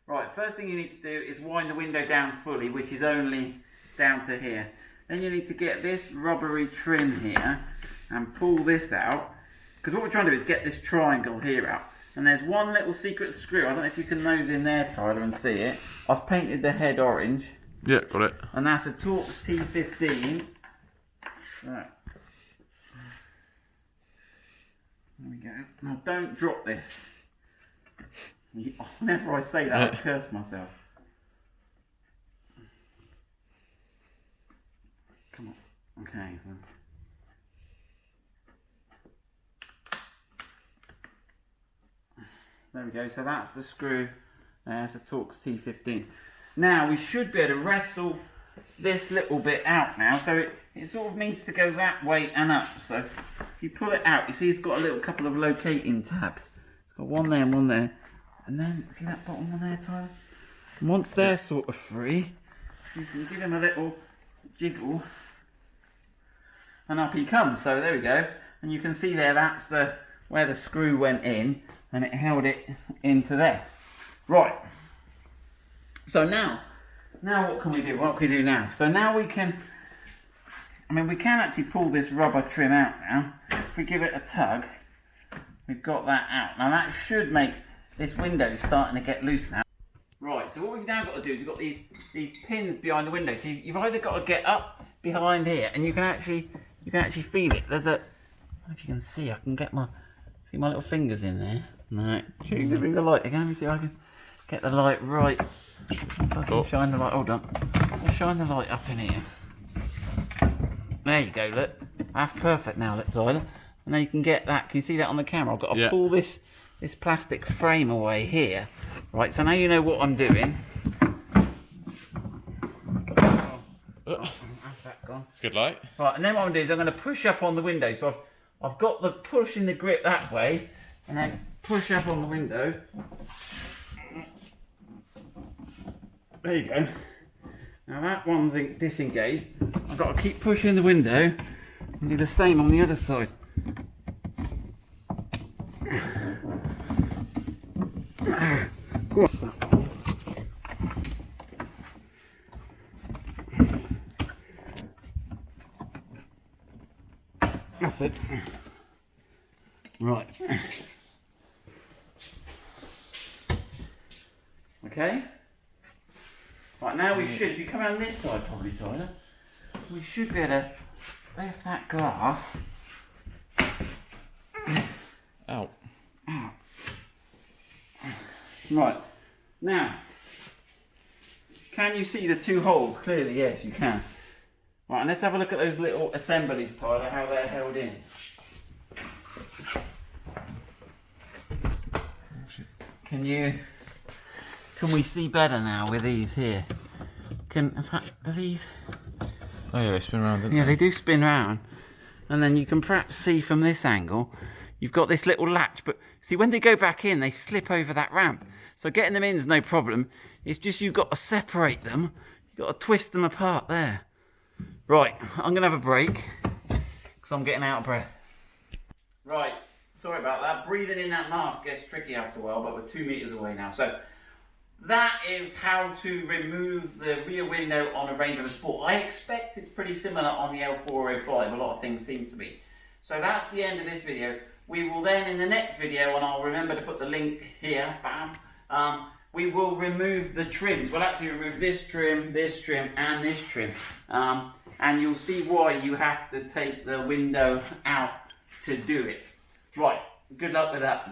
Right, first thing you need to do is wind the window down fully, which is only down to here. Then you need to get this rubbery trim here and pull this out, because what we're trying to do is get this triangle here out. And there's one little secret screw. I don't know if you can nose in there, Tyler, and see it. I've painted the head orange. Yeah, got it. And that's a Torx T15. Right. There we go. Now don't drop this. Whenever I say that, I curse myself. Come on. Okay. There we go. So that's the screw. There's a Torx T15. Now we should be able to wrestle this little bit out now. So it sort of needs to go that way and up. So if you pull it out, you see it's got a little couple of locating tabs. It's got one there and one there. And then, see that bottom one there, Tyler? And once they're sort of free, you can give him a little jiggle. And up he comes. So there we go. And you can see there, that's where the screw went in. And it held it into there. Right. So now what can we do? What can we do now? So now we can, we can actually pull this rubber trim out now. If we give it a tug, we've got that out. Now that should make this window starting to get loose now. Right, so what we've now got to do is we've got these pins behind the window. So you've either got to get up behind here, and you can actually feel it. There's a, I don't know if you can see, I can get my little fingers in there. No, should you bring the light again? Let me see if I can get the light right. If I can shine the light, hold on. I'll shine the light up in here. There you go, look. That's perfect now, look, Tyler. And now you can get that, can you see that on the camera? I've got to pull this plastic frame away here. Right, so now you know what I'm doing. That's that gone. It's good light. Right, and then what I'm doing is I'm going to push up on the window. So I've got the push in the grip that way, and then push up on the window. There you go. Now that one's disengaged. I've got to keep pushing the window and do the same on the other side. What's that? That's it. Right. Okay. Right, now we should, if you come around this side probably, Tyler, we should be able to lift that glass. Out. Out. Right. Now, can you see the two holes clearly? Yes, you can. Right, and let's have a look at those little assemblies, Tyler, how they're held in. Can we see better now with these here? In fact, are these? Oh yeah, they spin around, don't Yeah, they do spin round. And then you can perhaps see from this angle, you've got this little latch, but see when they go back in, they slip over that ramp. So getting them in is no problem. It's just you've got to separate them. You've got to twist them apart there. Right, I'm going to have a break because I'm getting out of breath. Right, sorry about that. Breathing in that mask gets tricky after a while, but we're 2 meters away now. So that is how to remove the rear window on a Range Rover Sport. I expect it's pretty similar on the L405. A lot of things seem to be. So that's the end of this video. We will then, in the next video, and I'll remember to put the link here, bam, we will remove the trims. We'll actually remove this trim, and this trim. And you'll see why you have to take the window out to do it. Right, good luck with that.